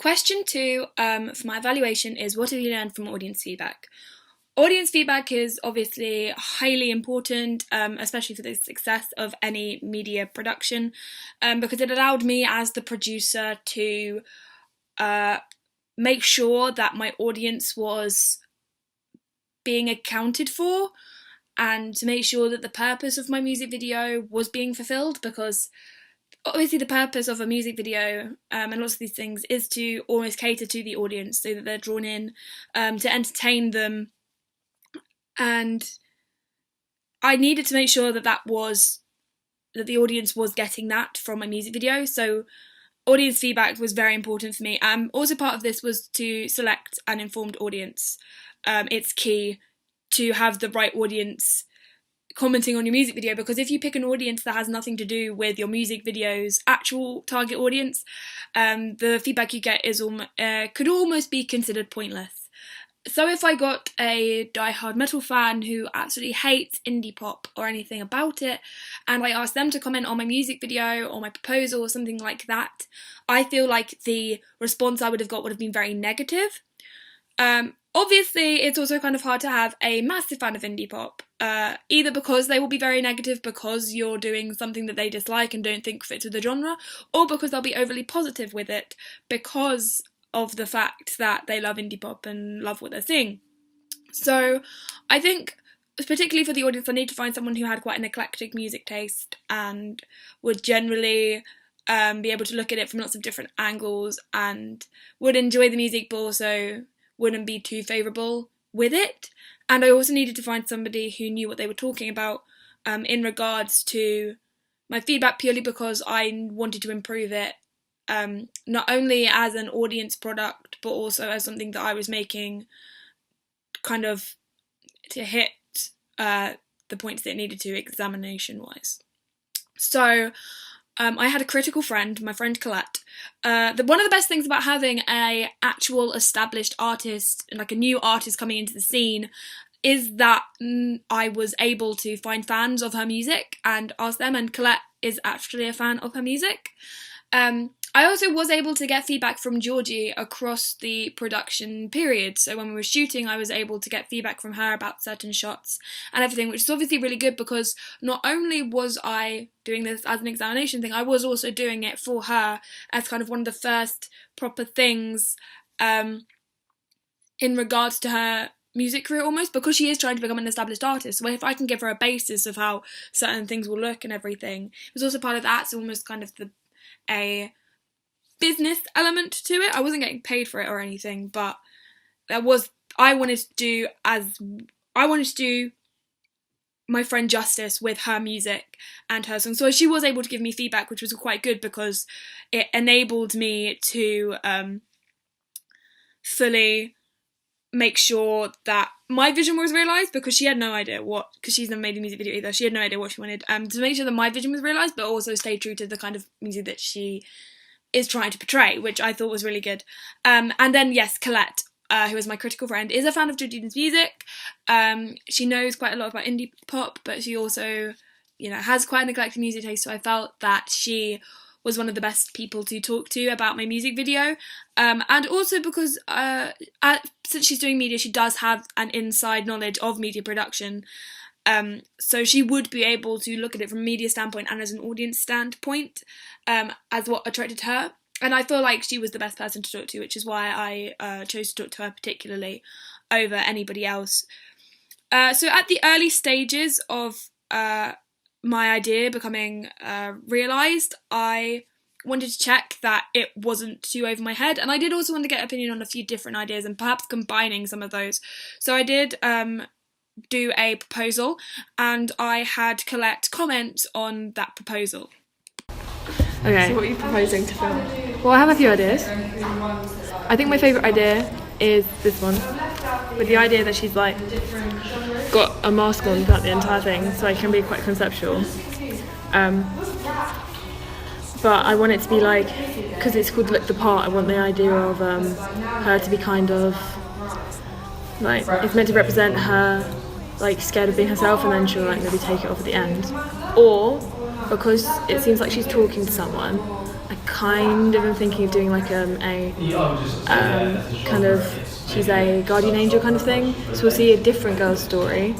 Question 2 for my evaluation is, what have you learned from audience feedback? Audience feedback is obviously highly important, especially for the success of any media production, because it allowed me as the producer to make sure that my audience was being accounted for, and to make sure that the purpose of my music video was being fulfilled, because obviously the purpose of a music video and lots of these things is to almost cater to the audience so that they're drawn in, to entertain them. And I needed to make sure that the audience was getting that from my music video. So audience feedback was very important for me. Also part of this was to select an informed audience. It's key to have the right audience commenting on your music video, because if you pick an audience that has nothing to do with your music video's actual target audience, the feedback you get is could almost be considered pointless. So if I got a die-hard metal fan who absolutely hates indie pop or anything about it, and I asked them to comment on my music video or my proposal or something like that, I feel like the response I would have got would have been very negative. Obviously, it's also kind of hard to have a massive fan of indie pop, either because they will be very negative because you're doing something that they dislike and don't think fits with the genre, or because they'll be overly positive with it because of the fact that they love indie pop and love what they're seeing. So I think, particularly for the audience, I need to find someone who had quite an eclectic music taste and would generally be able to look at it from lots of different angles and would enjoy the music but also wouldn't be too favourable with it. And I also needed to find somebody who knew what they were talking about in regards to my feedback, purely because I wanted to improve it, not only as an audience product but also as something that I was making kind of to hit the points that it needed to examination wise. So I had a critical friend, my friend Colette. One of the best things about having a actual established artist, like a new artist coming into the scene, is that I was able to find fans of her music and ask them, and Colette is actually a fan of her music. I also was able to get feedback from Georgie across the production period. So when we were shooting, I was able to get feedback from her about certain shots and everything, which is obviously really good because not only was I doing this as an examination thing, I was also doing it for her as kind of one of the first proper things in regards to her music career, almost, because she is trying to become an established artist. So if I can give her a basis of how certain things will look and everything, it was also part of that. So almost kind of a business element to it. I wasn't getting paid for it or anything, but I wanted to do my friend justice with her music and her song. So she was able to give me feedback, which was quite good because it enabled me to fully make sure that my vision was realised, because she had no idea because she's never made a music video either, she had no idea what she wanted, to make sure that my vision was realised but also stay true to the kind of music that she is trying to portray, which I thought was really good. And then yes, Colette, who is my critical friend, is a fan of Georgina's music. She knows quite a lot about indie pop, but she also, has quite an eclectic music taste, so I felt that she was one of the best people to talk to about my music video. And also because since she's doing media, she does have an inside knowledge of media production. So she would be able to look at it from a media standpoint and as an audience standpoint, as what attracted her. And I feel like she was the best person to talk to, which is why I chose to talk to her particularly over anybody else. So at the early stages of my idea becoming realised, I wanted to check that it wasn't too over my head, and I did also want to get opinion on a few different ideas and perhaps combining some of those. So I did do a proposal, and I had Colette comment on that proposal. Okay. So what are you proposing to film? Well, I have a few ideas. I think my favourite idea is this one, with the idea that she's like got a mask on throughout the entire thing, so it can be quite conceptual. But I want it to be like, because it's called Look the Part, I want the idea of her to be kind of like, it's meant to represent her like scared of being herself, and then she'll like maybe take it off at the end. Or because it seems like she's talking to someone, I kind of am thinking of doing like a kind of, she's a guardian angel kind of thing. So we'll see a different girl's story,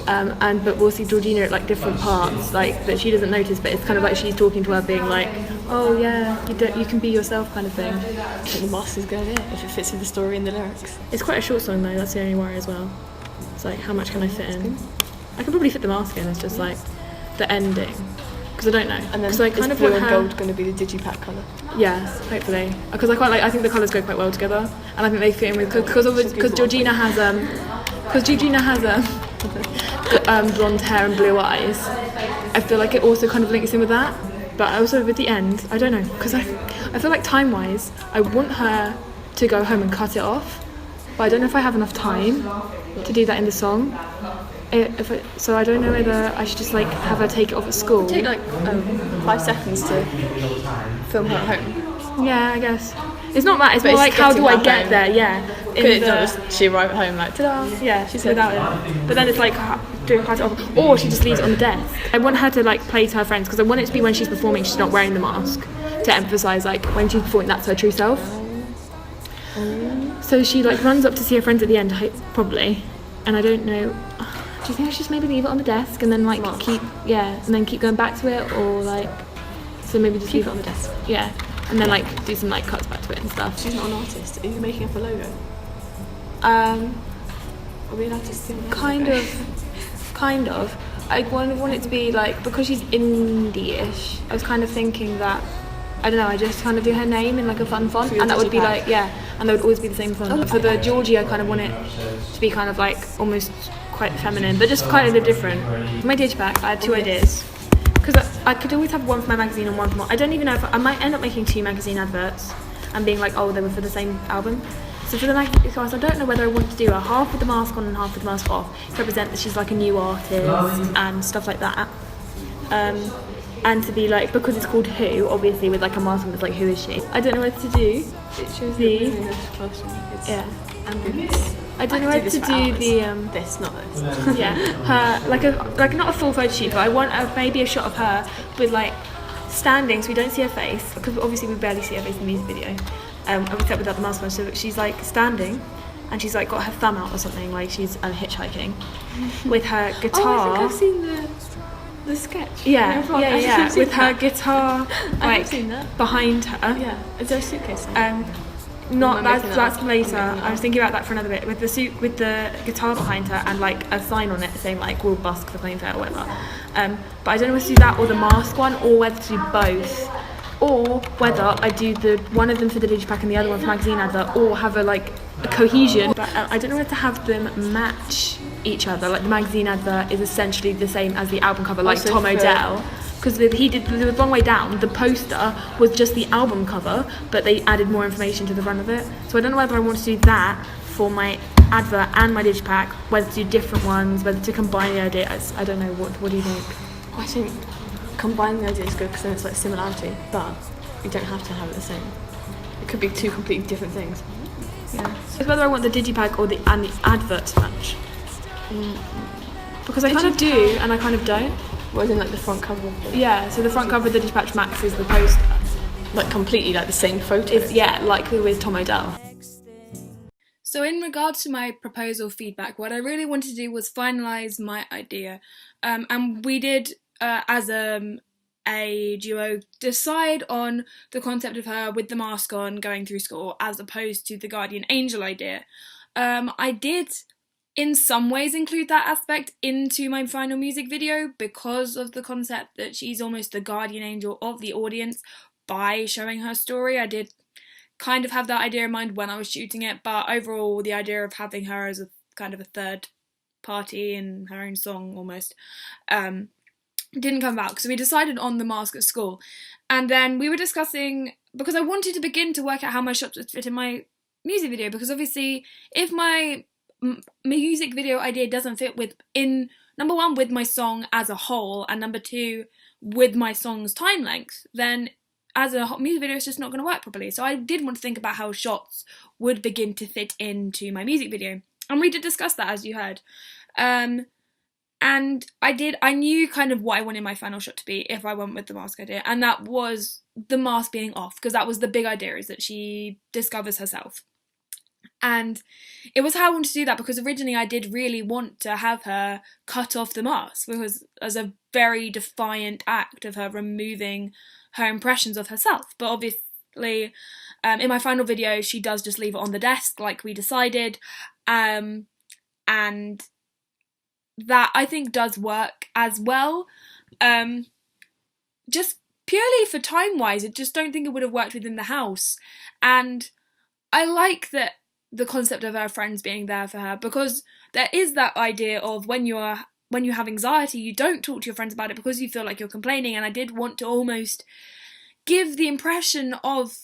but we'll see Georgina at like different parts, like that she doesn't notice, but it's kind of like she's talking to her, being like, "Oh yeah, you can be yourself," kind of thing. I think the mask is good, if it fits with the story and the lyrics. It's quite a short song though. That's the only worry as well. It's like, how much can I fit in? I can probably fit the mask in. It's just like the ending. Because I don't know. And then I kind of blue want and her... gold going to be the digipack colour? Yeah, hopefully. Because I think the colours go quite well together, and I think they fit in with because Georgina has blonde hair and blue eyes. I feel like it also kind of links in with that. But also with the end, I don't know, because I feel like time-wise, I want her to go home and cut it off, but I don't know if I have enough time to do that in the song. So I don't know whether I should just like have her take it off at school. Take like 5 seconds to film her at home. Yeah, I guess. It's not that, it's more like, how do I get there? Yeah. She arrive at home like, ta-da. Yeah, she's without it. But then it's like, do I cut it off? Or she just leaves it on the desk. I want her to like play to her friends, because I want it to be when she's performing, she's not wearing the mask, to emphasise like when she's performing, that's her true self. So she like runs up to see her friends at the end, probably. And I don't know. Do you think I should just maybe leave it on the desk and then like keep going back to it, or like, so maybe just leave it on the desk? Yeah, and then like do some like cuts back to it and stuff. She's not an artist. Are you making up a logo? Are we allowed to see? Kind of. I want it to be like, because she's indie-ish, I was kind of thinking that, I don't know, I just kind of do her name in like a fun font, and that would be like, and that would always be the same font. For the Georgie, I kind of want it to be kind of like almost quite feminine, but just kind of different. For my digipack, I had 2 ideas, because I could always have one for my magazine and one for I don't even know if I might end up making 2 magazine adverts and being like, oh, they were for the same album. So for the magazine class, I don't know whether I want to do a half with the mask on and half with the mask off, to represent that she's like a new artist and stuff like that. And to be like, because it's called Who, obviously with like a mask on, it's like, who is she? I don't know what to do. It shows the ambulance. I don't know whether to do the this, not this. yeah, her like not a full photo shoot, but I want maybe a shot of her with like standing, so we don't see her face, because obviously we barely see her face in the music video, except without the mask on. So she's like standing, and she's like got her thumb out or something, like she's hitchhiking, with her guitar. Oh, I think I've seen the sketch. Yeah, with her guitar like seen that. behind her. Yeah, is there a suitcase? Not that's later. I was thinking about that for another bit, with the guitar behind her and like a sign on it saying like, we'll busk the plane fare or whatever. But I don't know whether to do that or the mask one, or whether to do both, or whether I do the one of them for the digipack and the other one for magazine advert, or have a cohesion. But I don't know whether to have them match each other. Like the magazine advert is essentially the same as the album cover, like Tom Odell. Because he did the Wrong Way Down, the poster was just the album cover, but they added more information to the front of it. So I don't know whether I want to do that for my advert and my digipack, whether to do different ones, whether to combine the ideas. I don't know. What do you think? I think combining the ideas is good, because then it's like similarity, but you don't have to have it the same. It could be 2 completely different things. Yeah. It's whether I want the digipack or the advert to match. Because I kind of do and I kind of don't. What, in like the front cover? Yeah, so the front cover of the Digipack Max is the poster. Like completely like the same photo? Like with Tom Odell. So in regards to my proposal feedback, what I really wanted to do was finalise my idea. And we did, as a duo, decide on the concept of her with the mask on going through school, as opposed to the guardian angel idea. I did in some ways include that aspect into my final music video, because of the concept that she's almost the guardian angel of the audience by showing her story. I did kind of have that idea in mind when I was shooting it, but overall the idea of having her as a kind of a third party in her own song almost didn't come about. So we decided on the mask at school, and then we were discussing, because I wanted to begin to work out how my shots would fit in my music video, because obviously if my music video idea doesn't fit in number 1 with my song as a whole, and number 2 with my song's time length, then as a music video it's just not going to work properly. So I did want to think about how shots would begin to fit into my music video, and we did discuss that, as you heard. And I knew kind of what I wanted my final shot to be if I went with the mask idea, and that was the mask being off, because that was the big idea, is that she discovers herself. And it was how I wanted to do that, because originally I did really want to have her cut off the mask, because as a very defiant act of her removing her impressions of herself. But obviously, in my final video, she does just leave it on the desk like we decided, and that I think does work as well. Just purely for time-wise, I just don't think it would have worked within the house. And I like that the concept of her friends being there for her, because there is that idea of when you have anxiety, you don't talk to your friends about it because you feel like you're complaining. And I did want to almost give the impression of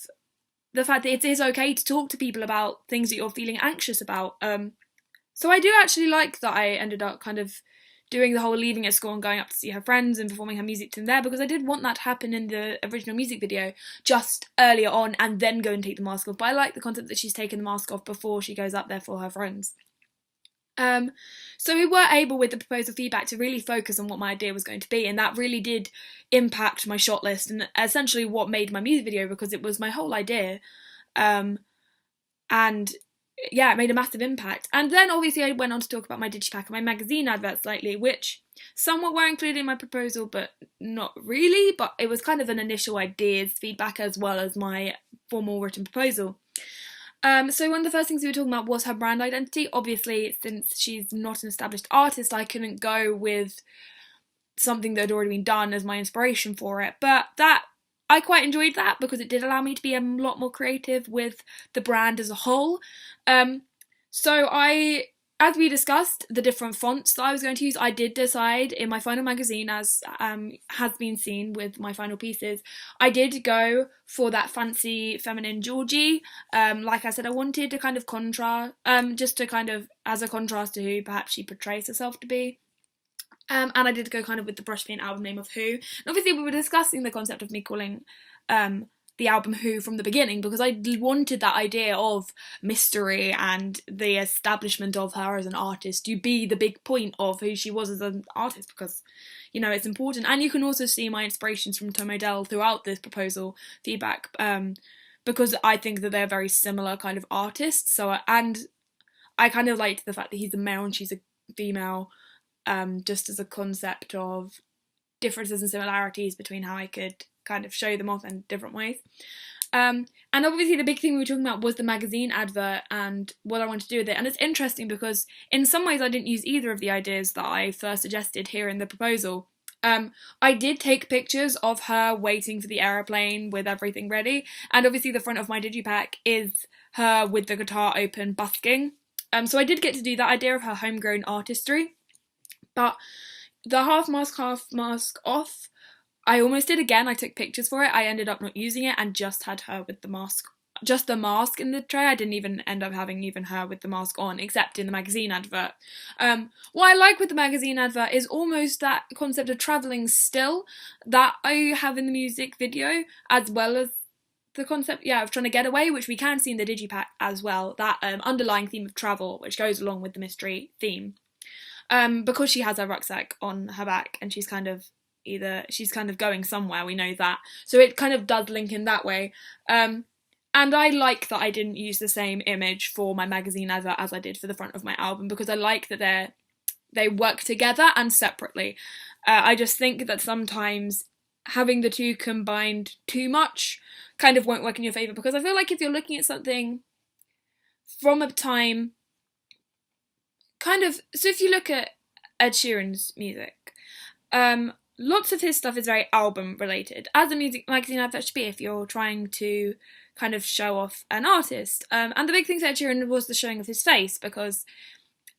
the fact that it is okay to talk to people about things that you're feeling anxious about. So I do actually like that I ended up kind of doing the whole leaving at school and going up to see her friends and performing her music to them there, because I did want that to happen in the original music video just earlier on and then go and take the mask off. But I like the concept that she's taken the mask off before she goes up there for her friends. So we were able, with the proposal feedback, to really focus on what my idea was going to be, and that really did impact my shot list and essentially what made my music video, because it was my whole idea. And yeah, it made a massive impact. And then obviously I went on to talk about my digipack and my magazine advert slightly, which somewhat were included in my proposal, but not really. But it was kind of an initial ideas feedback as well as my formal written proposal. So one of the first things we were talking about was her brand identity. Obviously, since she's not an established artist, I couldn't go with something that had already been done as my inspiration for it. But that I quite enjoyed that, because it did allow me to be a lot more creative with the brand as a whole. So as we discussed the different fonts that I was going to use, I did decide in my final magazine, as has been seen with my final pieces, I did go for that fancy feminine Georgie. Like I said, I wanted to kind of contrast, just to kind of as a contrast to who perhaps she portrays herself to be. And I did go kind of with the brush paint album name of Who. And obviously we were discussing the concept of me calling the album Who from the beginning, because I wanted that idea of mystery and the establishment of her as an artist to be the big point of who she was as an artist, because, you know, it's important. And you can also see my inspirations from Tom Odell throughout this proposal feedback, because I think that they're very similar kind of artists. So, and I kind of liked the fact that he's a male and she's a female, just as a concept of differences and similarities between how I could kind of show them off in different ways. And obviously the big thing we were talking about was the magazine advert and what I wanted to do with it. And it's interesting because in some ways I didn't use either of the ideas that I first suggested here in the proposal. I did take pictures of her waiting for the aeroplane with everything ready, and obviously the front of my digipack is her with the guitar open busking. So I did get to do that idea of her homegrown artistry. But the half mask off, I almost did again. I took pictures for it. I ended up not using it and just had her with the mask, just the mask in the tray. I didn't even end up having even her with the mask on, except in the magazine advert. What I like with the magazine advert is almost that concept of travelling still that I have in the music video, as well as the concept, of trying to get away, which we can see in the digipack as well. That underlying theme of travel, which goes along with the mystery theme. Because she has her rucksack on her back and she's kind of going somewhere, we know that. So it kind of does link in that way. And I like that I didn't use the same image for my magazine advert as I did for the front of my album, because I like that they work together and separately. I just think that sometimes having the two combined too much kind of won't work in your favour, because I feel like if you're looking at something from a time so if you look at Ed Sheeran's music, lots of his stuff is very album related, as a music magazine advert should be if you're trying to kind of show off an artist. And the big thing for Ed Sheeran was the showing of his face, because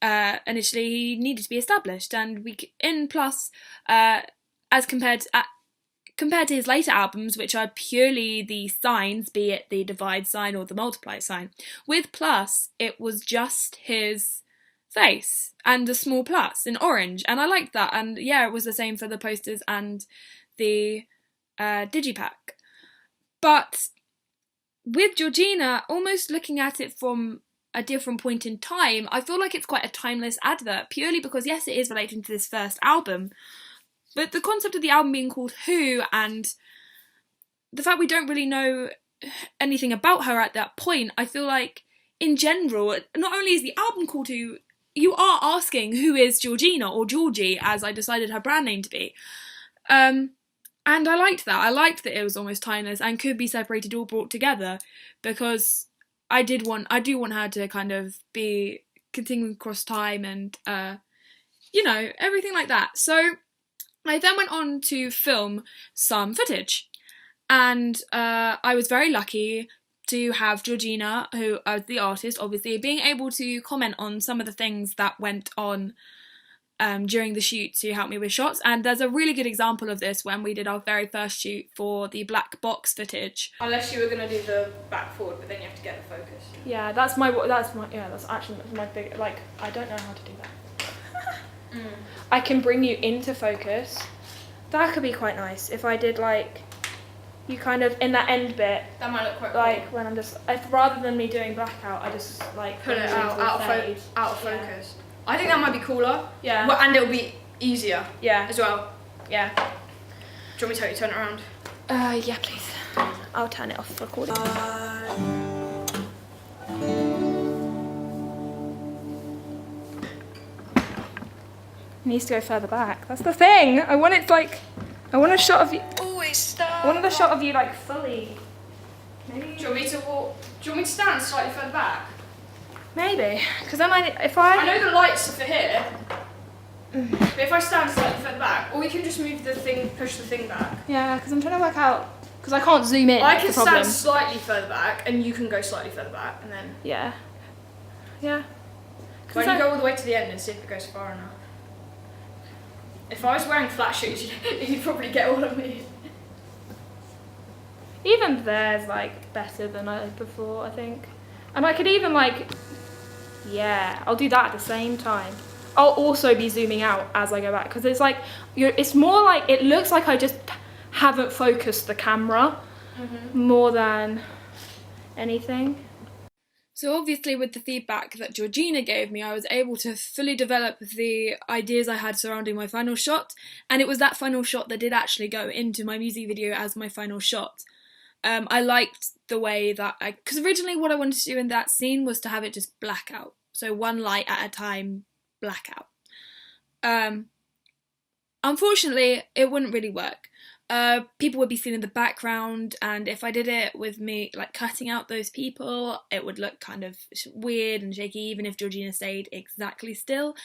initially he needed to be established, and as compared to his later albums, which are purely the signs, be it the divide sign or the multiply sign, with Plus it was just his face and the small plus in orange, and I liked that. And yeah, it was the same for the posters and the digipack. But with Georgina, almost looking at it from a different point in time, I feel like it's quite a timeless advert, purely because, yes, it is relating to this first album, but the concept of the album being called Who, and the fact we don't really know anything about her at that point, I feel like, in general, not only is the album called Who, you are asking who is Georgina, or Georgie, as I decided her brand name to be. And I liked that. I liked that it was almost timeless and could be separated or brought together, because I do want her to kind of be continuing across time and, everything like that. So I then went on to film some footage, and I was very lucky to have Georgina, who is the artist, obviously, being able to comment on some of the things that went on during the shoot to help me with shots. And there's a really good example of this when we did our very first shoot for the black box footage. Unless you were going to do the back forward, but then you have to get the focus. Yeah, that's actually my big, like, I don't know how to do that. I can bring you into focus. That could be quite nice if I did, like, you kind of, in that end bit. That might look quite like cool. When I'm just, rather than me doing blackout, I just, like, put it out of focus. I think that might be cooler. Yeah. Well, and it'll be easier. Yeah. As well. Yeah. Do you want me to help you turn it around? Yeah, please. I'll turn it off for recording. It needs to go further back. That's the thing. I want a shot of you. Always start. I wanted a shot of you, like, fully. Maybe. Do you want me to stand slightly further back? Maybe, because then I know the lights are for here, but if I stand slightly further back, or we can just move the thing, push the thing back. Yeah, because I'm trying to work out, because I can't zoom in. I can stand slightly further back, and you can go slightly further back, and then. Yeah. Yeah. Why don't you go all the way to the end and see if it goes far enough? If I was wearing flat shoes, you'd probably get all of me. Even there's, like, better than I did before, I think. And I could even, like, yeah, I'll do that at the same time. I'll also be zooming out as I go back, because it's like, it's more like, it looks like I just haven't focused the camera more than anything. So obviously with the feedback that Georgina gave me, I was able to fully develop the ideas I had surrounding my final shot, and it was that final shot that did actually go into my music video as my final shot. I liked the way that because originally what I wanted to do in that scene was to have it just black out. So one light at a time, blackout. Unfortunately, it wouldn't really work. People would be seen in the background, and if I did it with me, like, cutting out those people, it would look kind of weird and shaky, even if Georgina stayed exactly still.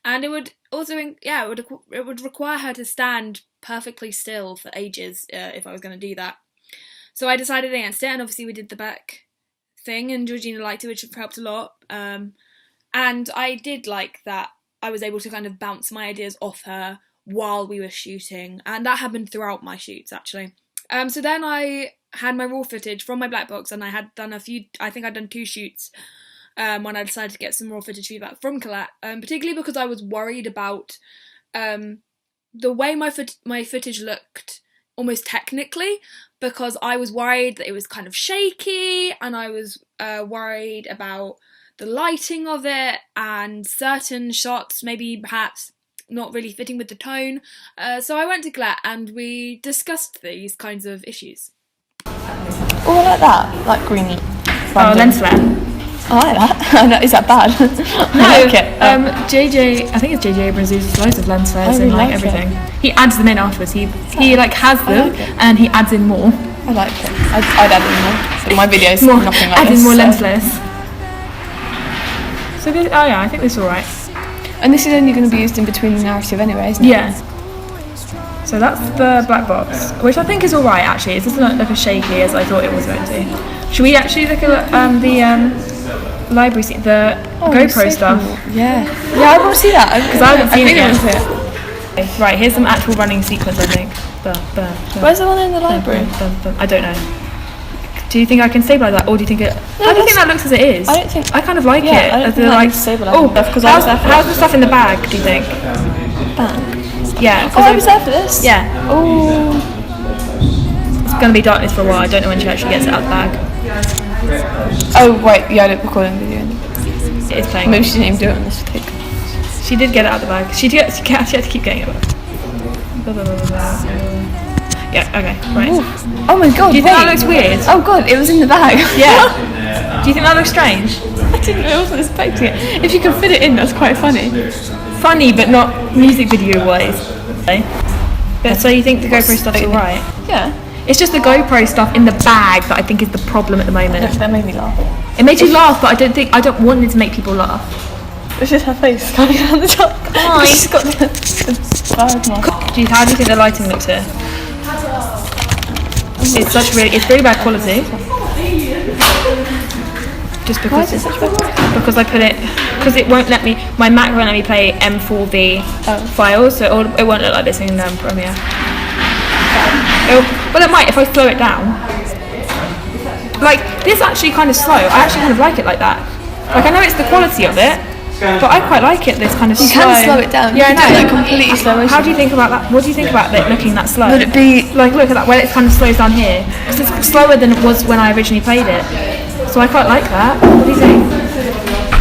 And it would also, it would require her to stand perfectly still for ages if I was going to do that. So I decided against it, and obviously we did the back thing, and Georgina liked it, which helped a lot. And I did like that I was able to kind of bounce my ideas off her while we were shooting, and that happened throughout my shoots, actually. So then I had my raw footage from my black box, and I had done I think I'd done 2 shoots when I decided to get some raw footage feedback from Colette, particularly because I was worried about the way my footage looked, almost technically, because I was worried that it was kind of shaky, and I was worried about the lighting of it, and certain shots maybe perhaps not really fitting with the tone. So I went to Colette and we discussed these kinds of issues. Oh, I like that, like green. Oh, lens flare. I like that. No, is that bad? I like it. JJ, I think it's JJ Abrams uses loads of lens flares in, like, everything. He adds them in afterwards. He like has them, and he adds in more. I like it. I'd add in more. But my videos more, nothing like add this. in more lens flares. So this, I think this is alright. And this is only going to be used in between the narrative anyway, isn't it? Yeah. So that's the black box, which I think is alright actually. It doesn't look as shaky as I thought it was going to. Should we actually look at the library scene, the GoPro stuff? Cool. Yeah. Yeah, I want to see that. Because I haven't seen it yet. Right, here's some actual running sequence, I think. Where's the one in the library? I don't know. Do you think I can stabilise that, or do you think it? How do you think that looks as it is? I don't think. I kind of like it. I don't think I can stabilise it. Because how's the stuff in the bag? Do you think? Bag. Yeah. Oh, I was there for this. Yeah. Oh. It's gonna be darkness for a while. I don't know when she actually gets it out of the bag. Oh wait, yeah, I don't record a video. is playing. Maybe she didn't even do it on this take. She did get it out of the bag. She had to keep getting it out. Yeah, okay, right. Ooh. Oh my god, Do you think that looks weird? Oh god, it was in the bag. Yeah. Do you think that looks strange? I wasn't expecting it. If you can fit it in, that's quite funny. Funny, but not music video wise. But so you think the GoPro stuff's alright? Yeah. It's just the GoPro stuff in the bag that I think is the problem at the moment. That made me laugh. It makes you laugh, but I don't want it to make people laugh. It's just her face coming down the top. Hi. She's got the bag mark. How do you think the lighting looks here? It's really bad quality. Just because Why is it such bad quality? because it won't let me. My Mac won't let me play M4V files, so it won't look like this in Premiere. Well, it might if I slow it down. Like this, actually kind of slow. I actually kind of like it like that. Like I know it's the quality of it, but I quite like it. This kind of You slow. can slow it down. Yeah, I know. Like completely slow motion. How do you think about that? What do you think about it looking that slow? Would it be like look at that where it kind of slows down here? Because it's slower than it was when I originally played it. So I quite like that. What do you think?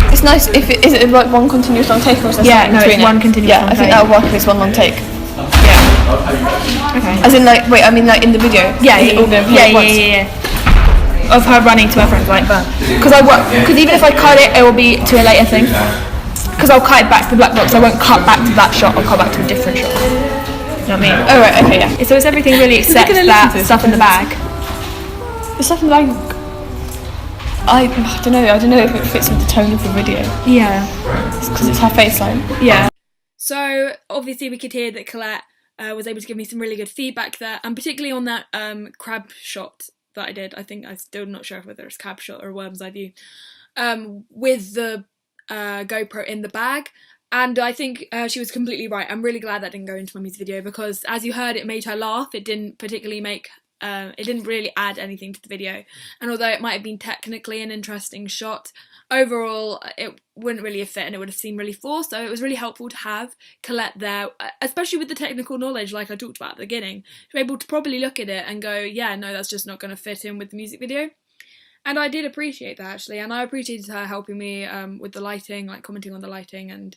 It's nice if it is it like one continuous long take or is there something it's between one it? continuous Yeah, long I think take. that would work if it's one long take. Yeah. Okay. As in like wait, I mean like in the video. Yeah, Is it all going to play at once? yeah. Of her running to her friends like that. Because even if I cut it, it will be to a later thing. Because I'll cut it back to the black box. I won't cut back to that shot. I'll cut back to a different shot. You know what I mean? Oh right, okay, yeah. So it's everything really except that stuff in the bag. The stuff in the bag. I don't know. I don't know if it fits with the tone of the video. Yeah. Because it's her face line. Yeah. So obviously we could hear that Colette was able to give me some really good feedback there, and particularly on that crab shot that I did. I think I'm still not sure whether it's crab shot or worm's eye view, with the GoPro in the bag. And I think she was completely right. I'm really glad that didn't go into my music video because, as you heard, it made her laugh. It didn't particularly make it didn't really add anything to the video, and although it might have been technically an interesting shot, overall it wouldn't really have fit and it would have seemed really forced. So it was really helpful to have Colette there, especially with the technical knowledge like I talked about at the beginning, to be able to probably look at it and go, yeah, no, that's just not going to fit in with the music video. And I did appreciate that actually, and I appreciated her helping me with the lighting, like commenting on the lighting and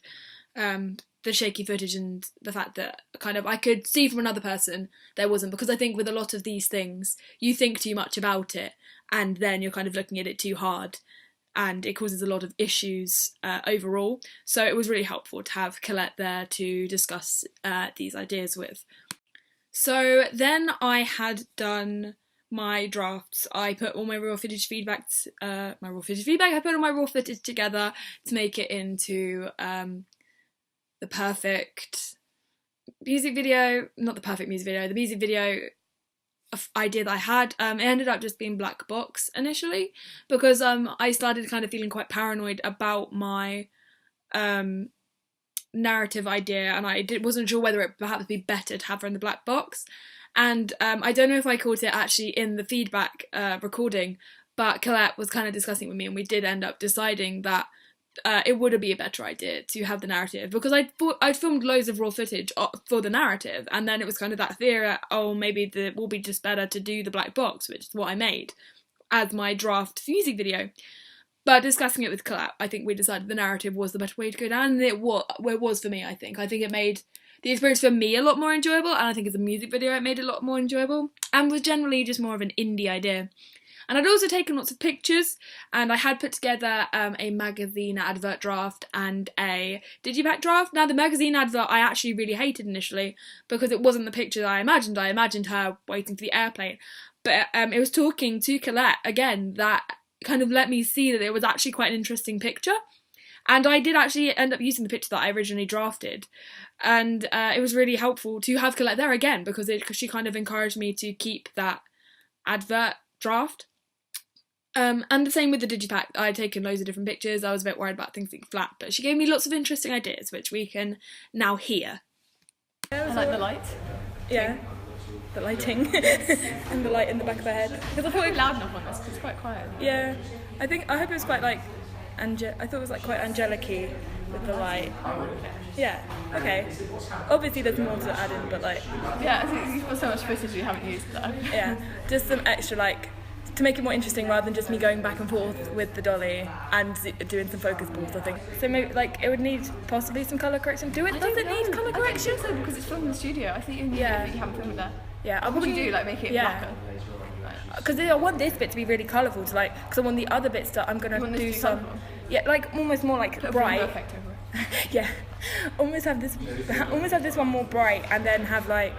the shaky footage and the fact that kind of I could see from another person there wasn't, because I think with a lot of these things you think too much about it and then you're kind of looking at it too hard and it causes a lot of issues overall. So it was really helpful to have Colette there to discuss these ideas with. So then I had done my drafts. I put all my raw footage feedback I put all my raw footage together to make it into the perfect music video, not the perfect music video, the music video idea that I had. It ended up just being black box initially because I started kind of feeling quite paranoid about my narrative idea, and I wasn't sure whether it perhaps be better to have her in the black box. And I don't know if I caught it actually in the feedback recording, but Colette was kind of discussing it with me and we did end up deciding that it would be a better idea to have the narrative, because I'd filmed loads of raw footage for the narrative, and then it was kind of that fear, oh, maybe it will be just better to do the black box, which is what I made as my draft music video. But discussing it with Colette, I think we decided the narrative was the better way to go down, and it was for me, I think. I think it made the experience for me a lot more enjoyable, and I think as a music video it made it a lot more enjoyable, and was generally just more of an indie idea. And I'd also taken lots of pictures, and I had put together a magazine advert draft and a digipack draft. Now the magazine advert I actually really hated initially because it wasn't the picture that I imagined. I imagined her waiting for the airplane. But it was talking to Colette again that kind of let me see that it was actually quite an interesting picture. And I did actually end up using the picture that I originally drafted. And it was really helpful to have Colette there again because she kind of encouraged me to keep that advert draft. And the same with the digipack. I had taken loads of different pictures. I was a bit worried about things being flat, but she gave me lots of interesting ideas, which we can now hear. I like the light. Yeah, the lighting and the light in the back of her head. Because I thought it was loud enough on this, because it's quite quiet. Yeah, I hope it was quite like, I thought it was like quite angelic-y with the light. Yeah, okay. Obviously there's more to add in, but like... Yeah, I think you've got so much footage you haven't used though. Yeah, just some extra like to make it more interesting rather than just me going back and forth with the dolly and doing some focus pulls, I think. So maybe like it would need possibly some colour correction. Does it need colour correction? I think so, because it's filmed in the studio. I think you need it, but you haven't filmed it there. Yeah, What would you do? Like make it blacker? Because I want this bit to be really colourful, to like, because I want the other bits that I'm gonna do some, colourful? like almost more like Put a bright. rainbow effect over it. Yeah, almost have this one more bright, and then have like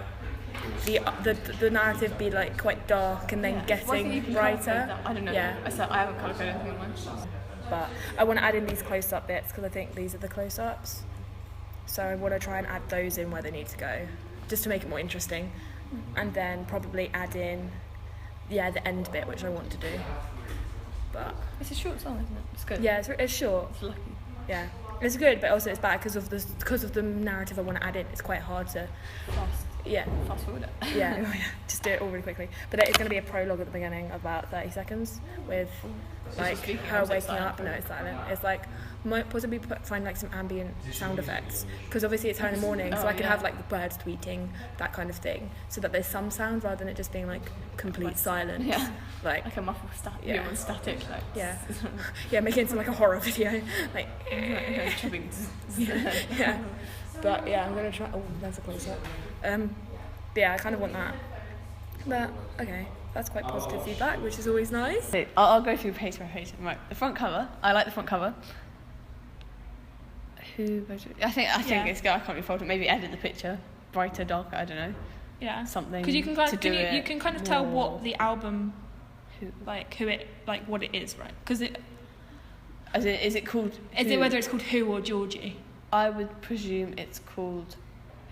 the narrative be like quite dark, and then Well, I think you getting can brighter. colour code that. I don't know. Yeah, I haven't colour coded anything on mine. but I want to add in these close-up bits because I think these are the close-ups. So I want to try and add those in where they need to go, just to make it more interesting, and then probably add in, the end bit, which I want to do. But It's a short song, isn't it? It's good. yeah, it's short. It's lucky. Yeah, it's good, but also it's bad because of the narrative I want to add in. It's quite hard to. Fast forward it. Yeah, just do it all really quickly. But it's going to be a prologue at the beginning, about 30 seconds, with like speaking, her or is it waking silent? up. No, it's silent. It's like might possibly find like some ambient sound effects, because obviously it's her in the morning, so I could have like the birds tweeting, that kind of thing, so that there's some sound rather than it just being like complete silence. Yeah. Like Like a muffled static. Yeah. Yeah. Static. Like. yeah, make it into like a horror video, like Chubbing. yeah. But yeah, I'm gonna try. Oh, that's a close up. But yeah, I kind of want that. But okay, that's quite positive feedback, which is always nice. I'll go through page by page. Right, the front cover. I like the front cover. I think it's good. I can't be faulted. Maybe edit the picture, brighter, darker. I don't know. Yeah. Something. Because you can kind of tell more- what the album, Who- what it is, right? Because it is it called? is Who? it whether it's called Who or Georgie? I would presume it's called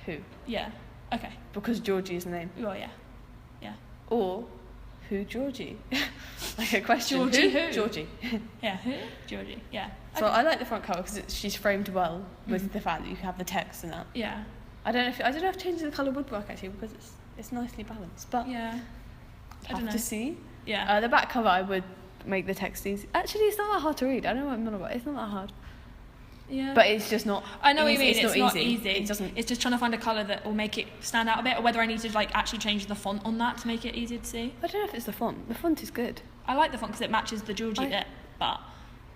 Who, Yeah. Okay. because Georgie is the name, Well, yeah. Yeah. or Who Georgie, like a question. Georgie who? Georgie. Yeah. Who? Georgie. Yeah. So I like the front cover because she's framed well with the fact that you have the text and that. Yeah. I don't know if changing the colour would work actually, because it's nicely balanced, but Yeah. I have don't know. to see. Yeah. The back cover I would make the text easy. Actually, it's not that hard to read. I don't know what I'm on about. It's not that hard, Yeah. but it's just not. I know what you easy. mean. It's not easy. It doesn't. It's just trying to find a colour that will make it stand out a bit, or whether I need to like actually change the font on that to make it easier to see. I don't know if it's the font. The font is good. I like the font because it matches the Georgie bit, but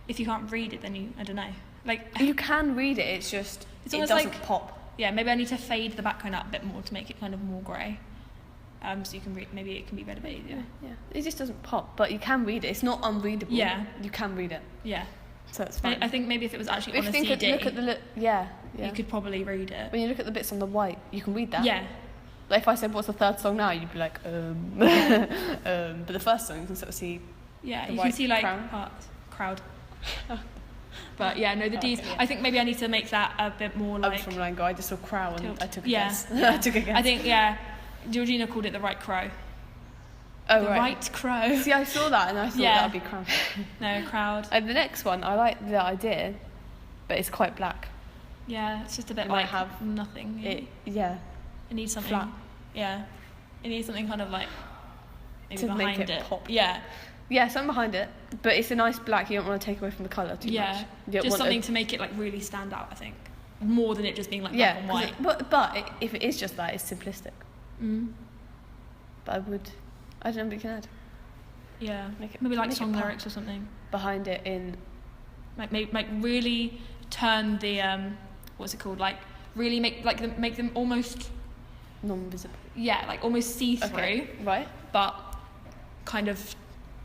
if you can't read it, then I don't know. Like You can read it. It's just It's it almost doesn't like- pop. yeah, maybe I need to fade the background out a bit more to make it kind of more grey. So you can read. Maybe it can be read a bit easier. Yeah, it just doesn't pop, but you can read it. It's not unreadable. Yeah. You can read it, Yeah. so it's fine. I think maybe if it was actually on a Look CD, at the yeah. you could probably read it. When you look at the bits on the white, you can read that. Yeah. Like if I said, "What's the third song now?" You'd be like, But the first song you can sort of see. Yeah, The you can white see like crown. parts, crowd. But yeah, no, the D's. okay, yeah. I think maybe I need to make that a bit more I was like. from Lango. I just saw Crow and tilt. I took a Yeah. guess. I took a guess. I think Georgina called it the right crow. Oh The right crow. See, I saw that and I thought Yeah. that'd be Crow. No, crowd. And the next one, I like the idea, but it's quite black. Yeah, it's just a bit It might like have nothing. It needs something. flat. Yeah, it needs something kind of like maybe To make behind it pop. Yeah, Yeah, something behind it, but it's a nice black. You don't want to take away from the colour too yeah. much. You don't Just want something to make it like really stand out. I think more than it just being like black and 'cause white. if it is just that, it's simplistic. But I don't know what you can add Yeah, Make it- maybe like make it song pop. lyrics or something. behind it in Like really turn the what's it called? Like really make them almost non-visible. like almost see through, Okay, right? but kind of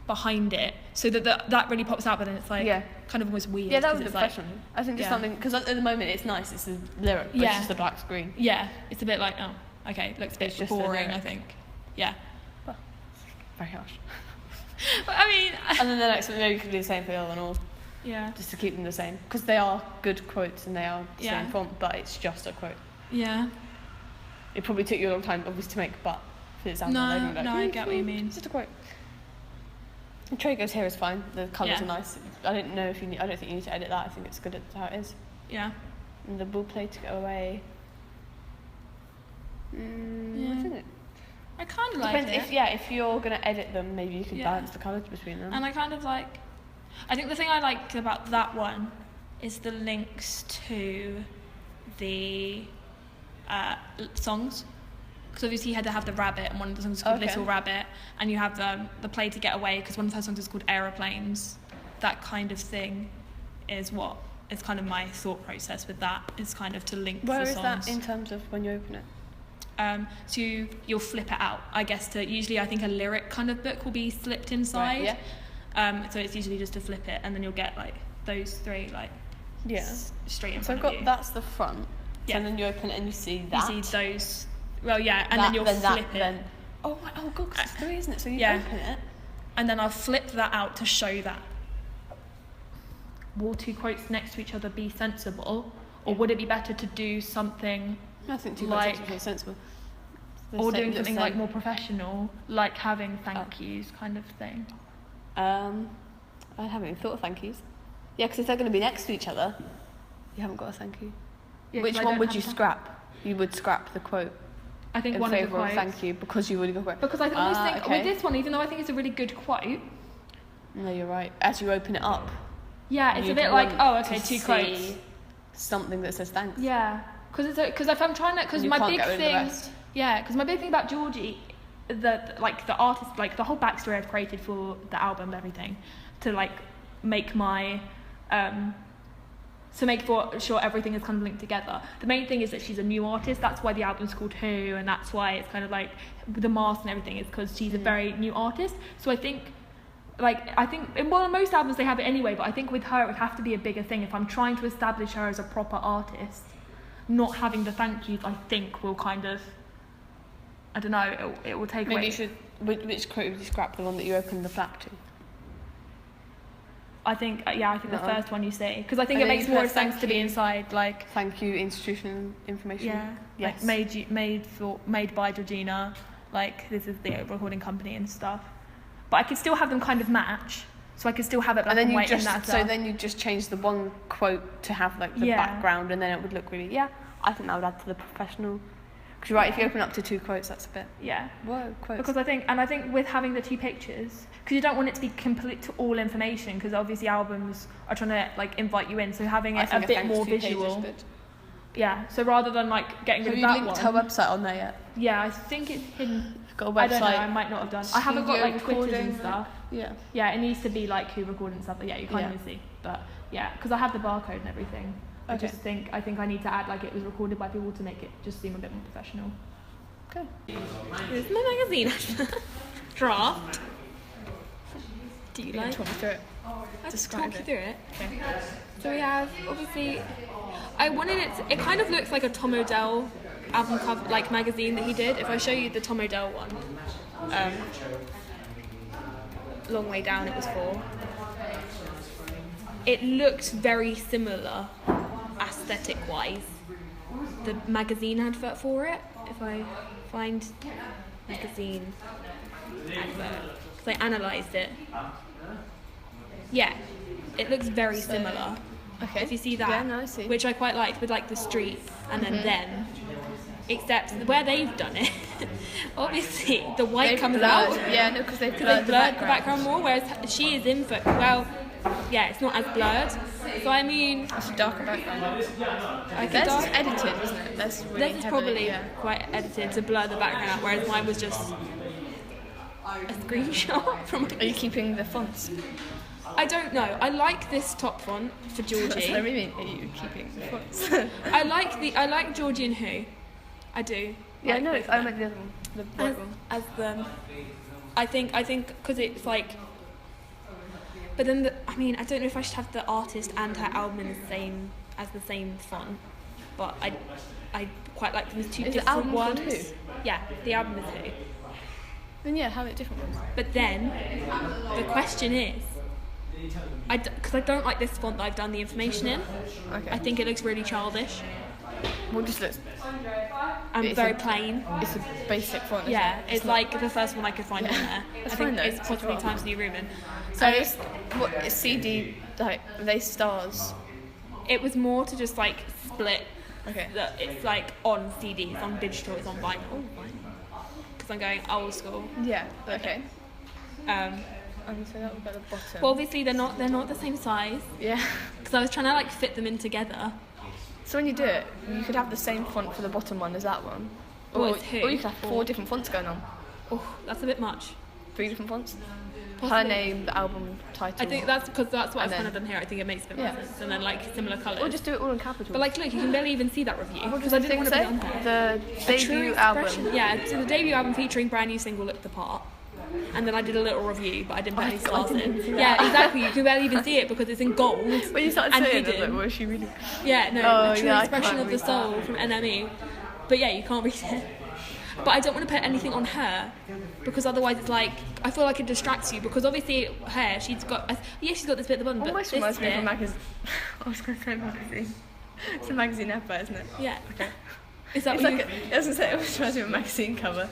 behind it, so that that really pops out. But then it's like Yeah. kind of almost weird. Yeah, that 'cause would be it's like, professional. I think it's yeah. something because at the moment it's nice. It's a lyric, but Yeah. it's just a black screen. Yeah, it's a bit like okay, looks a bit It's just a boring. lyric. I think. Yeah, Very harsh. but I mean, And then the next one, maybe you could do the same for the other one, or yeah, just to keep them the same, because they are good quotes and they are the Yeah. same font, but it's just a quote. yeah. It probably took you a long time, obviously, to make, but for example, No, they don't no, I get what you mean. It's just a quote. The Traeger's here is fine. The colours Yeah. are nice. I don't know if you need. I don't think you need to edit that. I think it's good at how it is. Yeah. And the bull plate to go away. I Yeah. think it I kind of like depends. it. If you're gonna edit them, maybe you could Yeah. balance the colours between them. And I kind of like, I think the thing I like about that one is the links to the songs, because obviously you had to have the rabbit, and one of the songs is called Little Rabbit, and you have the Play to Get Away, because one of her songs is called Aeroplanes. That kind of thing is what is kind of my thought process with that, is kind of to link Where the is songs. that in terms of when you open it? So you'll flip it out, I guess, to usually I think a lyric kind of book will be slipped inside. Right, yeah. So it's usually just to flip it, and then you'll get like those three like straight in So front I've of got you. that's the front. Yeah. And then you open it and you see that. You see those. Well, yeah, and then you'll flip it. Then, oh god, 'cause it's three, isn't it? So you Yeah. open it. And then I'll flip that out to show that. Will two quotes next to each other be sensible, or would it be better to do something I think two like, quotes is sensible. or doing something like more professional, like having thank yous kind of thing? I haven't even thought of thank yous. Yeah, because if they're going to be next to each other, you haven't got a thank you. Yeah, Which 'cause I one don't would have you that. scrap? You would scrap the quote I think in one of the favour of quotes. thank you because you would go for it. Because I almost think okay. with this one, even though I think it's a really good quote, No, you're right. As you open it up, yeah, it's a you'd bit like, want oh, okay, to two see quotes. something that says thanks. Yeah, because if I'm trying to, because You my can't big get rid of the thing, rest. yeah, because my big thing about Georgie, the artist, like the whole backstory I've created for the album and everything, to like make my, to make sure everything is kind of linked together. The main thing is that she's a new artist. That's why the album's called Who, and that's why it's kind of like the mask and everything is because she's a very new artist. So I think in most albums they have it anyway, but I think with her it would have to be a bigger thing. If I'm trying to establish her as a proper artist, not having the thank yous, I think will kind of, I don't know, it will take away. Maybe you should. Which quote would you scrap? The one that you opened the flap to? I think the first one you say, because I think And it then makes you more press sense thank to be you. inside, like, Thank you, institution information. yeah, Yes. like made by Georgina, like this is the recording company and stuff. But I could still have them kind of match, so I could still have it black And then and you white just in that so stuff. then you just change the one quote to have like the Yeah. background, and then it would look really. Yeah, I think that would add to the professional. Because you're right, if you open up to two quotes, that's a bit. Yeah. Whoa, quotes. Because I think with having the two pictures, because you don't want it to be complete to all information, because obviously albums are trying to like invite you in, so having I it a think bit thanks more to pages visual. is good. Yeah. So rather than like getting Have rid you of that linked one. her website on there yet? Yeah, I think it's hidden. Got a I don't know. website. I might not have done. I haven't got Studio like Twitters and recording. stuff. Yeah. Yeah, it needs to be like who recorded and stuff. But yeah, you can't Yeah. even see. But yeah, because I have the barcode and everything. I Okay. just think I need to add like it was recorded by people to make it just seem a bit more professional. Okay. Here's my magazine draft. Do you like? Talk me through it. I'll Describe talk you it. through it. Okay. So we have obviously. I wanted it. It kind of looks like a Tom Odell album cover, like magazine that he did. If I show you the Tom Odell one, long way down it was for. It looked very similar, aesthetic-wise. The magazine advert for it. If I find magazine advert, because I analysed it. Yeah, it looks very similar. Okay. If you see that, Yeah, no, I see. which I quite liked with like the street and then them, except where they've done it, obviously the white They've comes blurred. out. Yeah, no, because they've Because blurred, they blurred the background more, whereas she is in for, well, yeah, it's not as blurred. So I mean, It's a darker background. I could Theirs is dark- edited, isn't it? That's really this is heavily, probably yeah. quite edited to blur the background out, whereas mine was just a screenshot from. Are you keeping the fonts? I don't know. I like this top font for That's what I Georgie. mean. Are you keeping the fonts? I like Georgie and Who. I do. Yeah, like no, both of I them. meant the other one. The white one. as them. I think because it's like. But then I don't know if I should have the artist and her album in the same font, but I quite like them as two Is the different album called ones. Who? Yeah, the album is Who. Then yeah, have it different ones. But then the question is, because I don't like this font that I've done the information in. Okay. I think it looks really childish Well, just looks. and It's very a- plain. It's a basic font. isn't Yeah, it? it's like the first one I could find on there. That's I fine think though, it's it's possibly a Times New Roman. So it's what it's CD like they stars. It was more to just like split. Okay. It's like on CD, it's on digital, it's on vinyl. Because I'm going old school. Yeah. Okay. So that would be at the bottom. well, obviously they're not the same size. yeah. Because I was trying to like fit them in together. So when you do it, you could have the same font for the bottom one as that one. Or it's who? Or you could have 4 different fonts going on. Oh, that's a bit much. 3 different fonts. Her Possibly. name, the album title. I think that's because that's what I've And kind of done here. I think it makes a bit more Yeah. sense. And then like similar colours. Or just do it all in capitals. But like, look, you can barely even see that review what because does I the didn't thing want to be on say? there. The A true debut expression. album. Yeah, so the debut album featuring brand new single Look the Part. And then I did a little review, but I didn't put any stars in. Yeah, exactly. You can barely even see it because it's in gold. When you started and saying it, I was hidden. like, was she really? Yeah, no, Oh, the true yeah, I expression can't of the read soul that. from NME. But yeah, you can't read it. But I don't want to put anything on her because otherwise it's like I feel like it distracts you because obviously her she's got she's got this bit at the bottom, but Almost this reminds me of a bit, magazine. I was going to say magazine. It's a magazine advert, isn't it? yeah. Okay. Is that It's what like you? I was going to say, it almost reminds me of a magazine cover.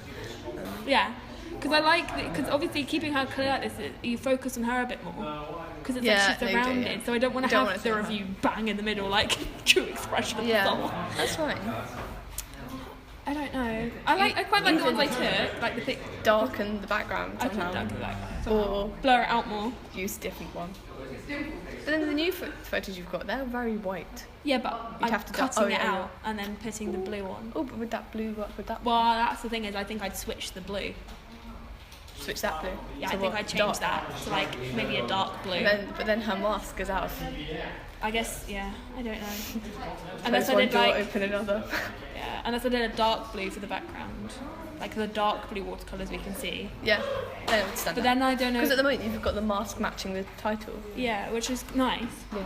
Yeah, because I like because obviously keeping her clear like this, you focus on her a bit more because it's Yeah, like she's no, you do, surrounded. yeah. So I don't want to Don't have want it the to review bang in the middle like true expression of the soul. Yeah, that's fine. I don't know. I quite like the ones I took, like the pic. Darken the background I could somehow. darken the background. Or Blur it out more. use a different one. But then the new photos you've got, they're very white. Yeah, but You'd I'm have to cutting oh, it yeah, out and then putting the blue on. Oh, but would that blue work with that? Well, that's the thing is, I think I'd switch the blue. Switch that blue. Yeah, to I think what? I'd change Dark. that to like maybe a dark blue. But then her mask is out of. I guess, yeah, I don't know. Close Unless I one did door, like, open another. yeah, unless I did a dark blue for the background, like the dark blue watercolors we can see. Yeah, then it would stand But out. then I don't Because at know. the moment you've got the mask matching the title. Yeah, which is nice. Yeah.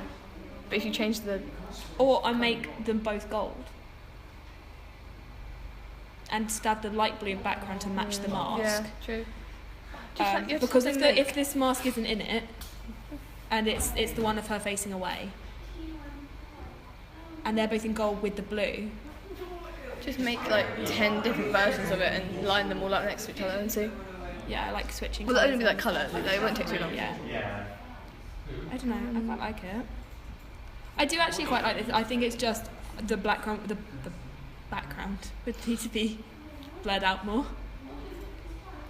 But if you change the Or I make them both gold. And stab the light blue background to match the mask. yeah, true. Just like- you're Because just if like- if this mask isn't in it, and it's the one of her facing away, and they're both in gold with the blue, just make like 10 different versions of it and line them all up next to each other and see. yeah, I like switching. Well, it'll only be like colours colour. Like, it won't take too long. and- yeah. I don't know. I quite like it. I do actually quite like this. I think it's just the background. The background would need to be blurred out more.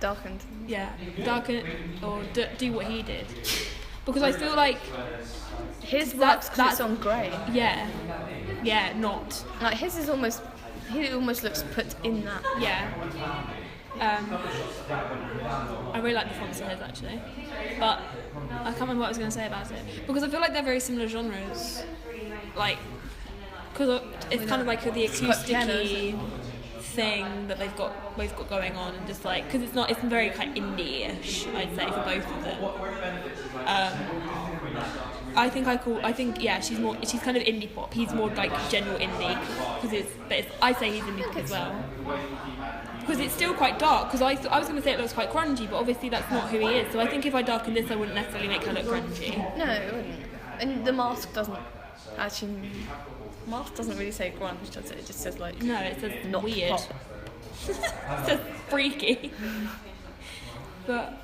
Darkened. Yeah, darken or do what he did, because I feel like His That's- works because it's on grey. yeah, not. Like his is almost. He almost looks put in that. Yeah. I really like the fonts of his actually, but I can't remember what I was going to say about it because I feel like they're very similar genres, like because it's kind of like the quite piano, acousticy thing that they've got both got going on, and just like because it's very kind of indie-ish, I'd say, for both of them. I think yeah, she's kind of indie pop. He's more like general indie because I say he's indie pop as well. Because it's still quite dark. Because I was going to say it looks quite grungy, but obviously that's not who he is. So I think if I darken this, I wouldn't necessarily make her look grungy. No, it wouldn't. And the mask doesn't actually. Mask doesn't really say grunge, does it? It just says like. No, it says Not weird. pop. It says freaky. But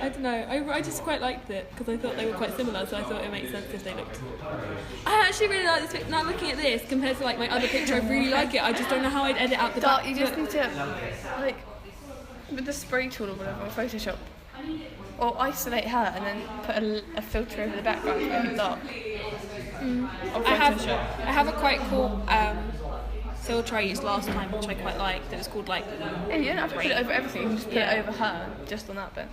I don't know. I just quite liked it because I thought they were quite similar. So I thought it makes sense if they looked. I actually really like this picture. Now looking at this compared to like my other picture, I really like it. I just don't know how I'd edit out the Dark, back. you just need to like with the spray tool or whatever, or Photoshop, or isolate her and then put a filter over the background to make it dark. Or I Photoshop. have a quite cool filter I used last time, which I quite liked. It was called like Yeah, you don't have to put it over everything. You can just put Yeah. it over her, just on that bit.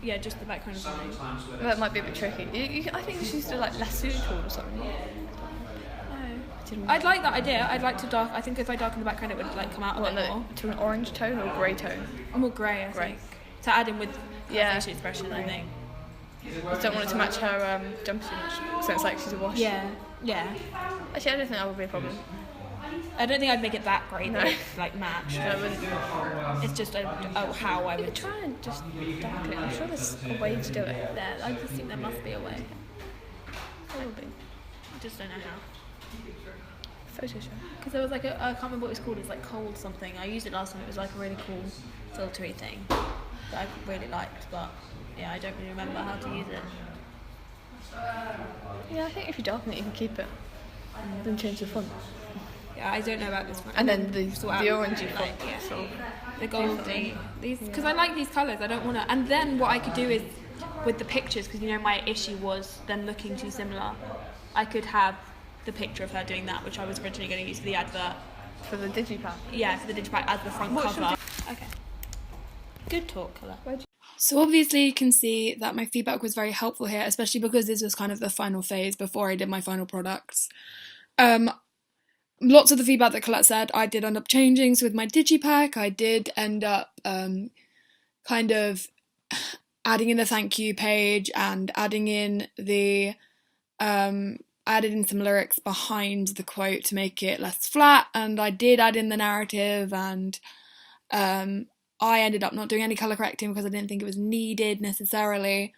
yeah, just the background of something. That might be a bit tricky. I think you should do like lasso tool or something. I'd like that idea. I'd like to dark. I think if I darken the background, it would like come out a What, bit no, more. to an orange tone or grey tone? More grey, I Grey. think. To add in with Yeah. facial expression, I think. I don't want it to match her jumper too much, so it's like she's a wash. Yeah. Actually, I don't think that would be a problem. I don't think I'd make it that grey No. though, like match. I wouldn't. It's just how I You could would. try and just darken it. I'm sure there's a way to do it. There, I just think there must be a way. Probably. I just don't know how. Photoshop. Because there was like I can't remember what it was called. It's like cold something. I used it last time. It was like a really cool filtery thing that I really liked, but yeah, I don't really remember how to use it. Yeah, I think if you darken it, you can keep it. Then change the font. Yeah, I don't know about this one. And then the Sort out, orangey font. like, yeah. sort of. The goldy, these because I like these colours. I don't want to. And then what I could do is with the pictures, because you know my issue was them looking too similar. I could have the picture of her doing that, which I was originally going to use for the advert, For the digipack. Yeah, for the digipack as the front cover. Okay. Good talk, Colette. So obviously you can see that my feedback was very helpful here, especially because this was kind of the final phase before I did my final products. Lots of the feedback that Colette said I did end up changing. So with my digipack, I did end up kind of adding in the thank you page and adding in the added in some lyrics behind the quote to make it less flat, and I did add in the narrative, and I ended up not doing any colour correcting because I didn't think it was needed necessarily.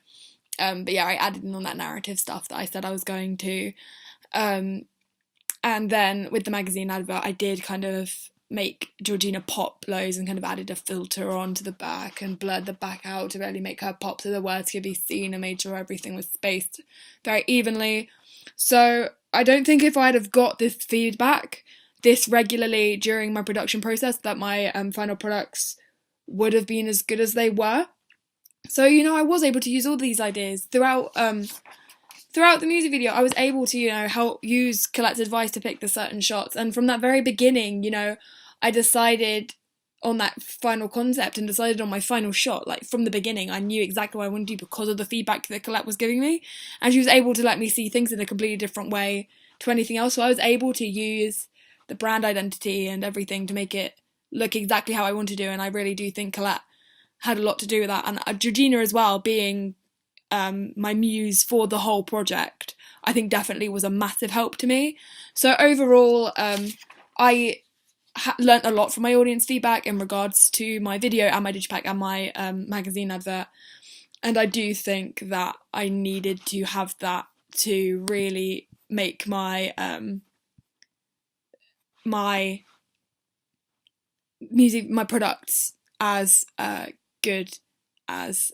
But yeah, I added in on that narrative stuff that I said I was going to. And then with the magazine advert, I did kind of make Georgina pop loads and kind of added a filter onto the back and blurred the back out to really make her pop so the words could be seen, and made sure everything was spaced very evenly. So I don't think if I'd have got this feedback this regularly during my production process that my final products would have been as good as they were. So, you know, I was able to use all these ideas throughout the music video. I was able to, you know, help use Colette's advice to pick the certain shots. And from that very beginning, you know, I decided on that final concept and decided on my final shot. Like, from the beginning, I knew exactly what I wanted to do because of the feedback that Colette was giving me. And she was able to let me see things in a completely different way to anything else. So I was able to use the brand identity and everything to make it look exactly how I wanted to do. And I really do think Colette had a lot to do with that. And Georgina as well, being my muse for the whole project, I think definitely was a massive help to me. So overall, I learnt a lot from my audience feedback in regards to my video and my digipack and my magazine advert, and I do think that I needed to have that to really make my my products as good as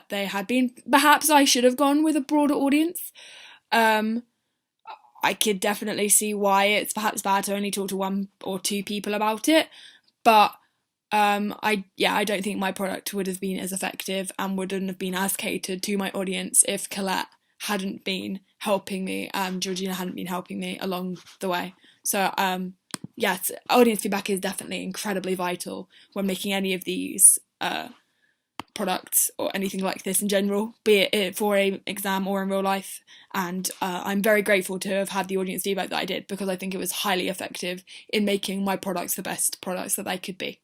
they had been. Perhaps I should have gone with a broader audience. I could definitely see why it's perhaps bad to only talk to 1 or 2 people about it, but I don't think my product would have been as effective and wouldn't have been as catered to my audience if Colette hadn't been helping me and Georgina hadn't been helping me along the way. So yes, audience feedback is definitely incredibly vital when making any of these products or anything like this in general, be it for an exam or in real life. And I'm very grateful to have had the audience feedback that I did, because I think it was highly effective in making my products the best products that they could be.